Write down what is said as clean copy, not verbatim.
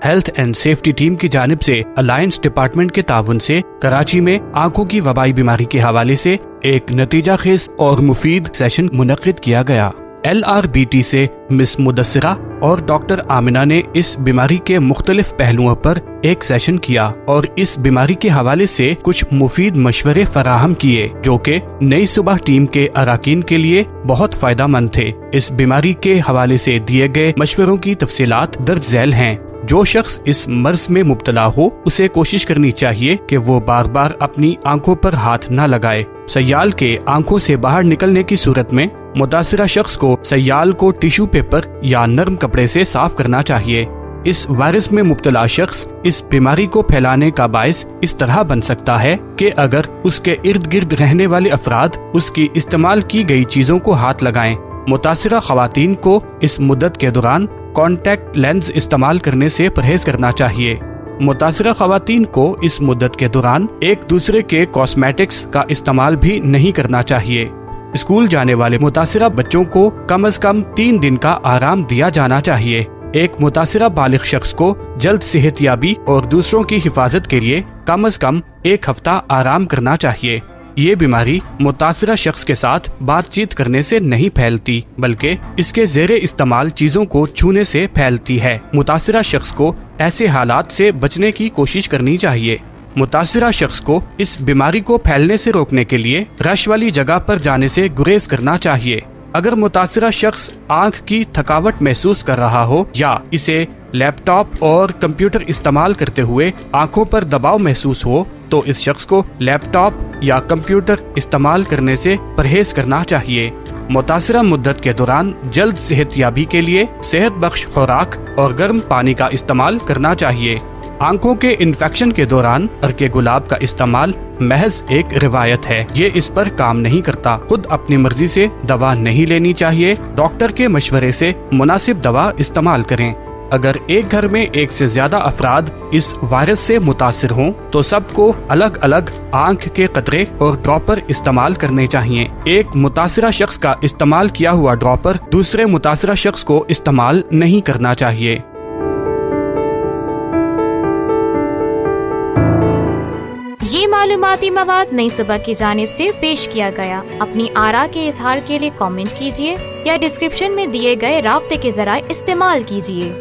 Health and safety team کی جانب سے الائنس ڈپارٹمنٹ کے تعاون سے کراچی میں آنکھوں کی وبائی بیماری کے حوالے سے ایک نتیجہ خیز اور مفید سیشن منعقد کیا گیا۔ LRBT سے مس مدثرہ اور ڈاکٹر آمنہ نے اس بیماری کے مختلف پہلوؤں پر ایک سیشن کیا اور اس بیماری کے حوالے سے کچھ مفید مشورے فراہم کیے جو کہ نئی صبح ٹیم کے اراکین کے لیے بہت فائدہ مند تھے۔ اس بیماری کے حوالے سے دیے گئے مشوروں کی تفصیلات درج ذیل ہیں۔ جو شخص اس مرض میں مبتلا ہو اسے کوشش کرنی چاہیے کہ وہ بار بار اپنی آنکھوں پر ہاتھ نہ لگائے۔ سیال کے آنکھوں سے باہر نکلنے کی صورت میں متاثرہ شخص کو سیال کو ٹیشو پیپر یا نرم کپڑے سے صاف کرنا چاہیے۔ اس وائرس میں مبتلا شخص اس بیماری کو پھیلانے کا باعث اس طرح بن سکتا ہے کہ اگر اس کے ارد گرد رہنے والے افراد اس کی استعمال کی گئی چیزوں کو ہاتھ لگائیں۔ متاثرہ خواتین کو اس مدت کے دوران کانٹیکٹ لینز استعمال کرنے سے پرہیز کرنا چاہیے۔ متاثرہ خواتین کو اس مدت کے دوران ایک دوسرے کے کاسمیٹکس کا استعمال بھی نہیں کرنا چاہیے۔ اسکول جانے والے متاثرہ بچوں کو کم از کم 3 دن کا آرام دیا جانا چاہیے۔ ایک متاثرہ بالغ شخص کو جلد صحت یابی اور دوسروں کی حفاظت کے لیے کم از کم 1 ہفتہ آرام کرنا چاہیے۔ یہ بیماری متاثرہ شخص کے ساتھ بات چیت کرنے سے نہیں پھیلتی بلکہ اس کے زیر استعمال چیزوں کو چھونے سے پھیلتی ہے۔ متاثرہ شخص کو ایسے حالات سے بچنے کی کوشش کرنی چاہیے۔ متاثرہ شخص کو اس بیماری کو پھیلنے سے روکنے کے لیے رش والی جگہ پر جانے سے گریز کرنا چاہیے۔ اگر متاثرہ شخص آنکھ کی تھکاوٹ محسوس کر رہا ہو یا اسے لیپ ٹاپ اور کمپیوٹر استعمال کرتے ہوئے آنکھوں پر دباؤ محسوس ہو تو اس شخص کو لیپ ٹاپ یا کمپیوٹر استعمال کرنے سے پرہیز کرنا چاہیے۔ متاثرہ مدت کے دوران جلد صحت یابی کے لیے صحت بخش خوراک اور گرم پانی کا استعمال کرنا چاہیے۔ آنکھوں کے انفیکشن کے دوران عرق گلاب کا استعمال محض ایک روایت ہے، یہ اس پر کام نہیں کرتا۔ خود اپنی مرضی سے دوا نہیں لینی چاہیے، ڈاکٹر کے مشورے سے مناسب دوا استعمال کریں۔ اگر ایک گھر میں 1 سے زیادہ افراد اس وائرس سے متاثر ہوں تو سب کو الگ الگ آنکھ کے قطرے اور ڈراپر استعمال کرنے چاہیے۔ ایک متاثرہ شخص کا استعمال کیا ہوا ڈراپر دوسرے متاثرہ شخص کو استعمال نہیں کرنا چاہیے۔ یہ معلوماتی مواد نئی صبح کی جانب سے پیش کیا گیا۔ اپنی آراء کے اظہار کے لیے کامنٹ کیجیے یا ڈسکرپشن میں دیے گئے رابطے کے ذرائع استعمال کیجیے۔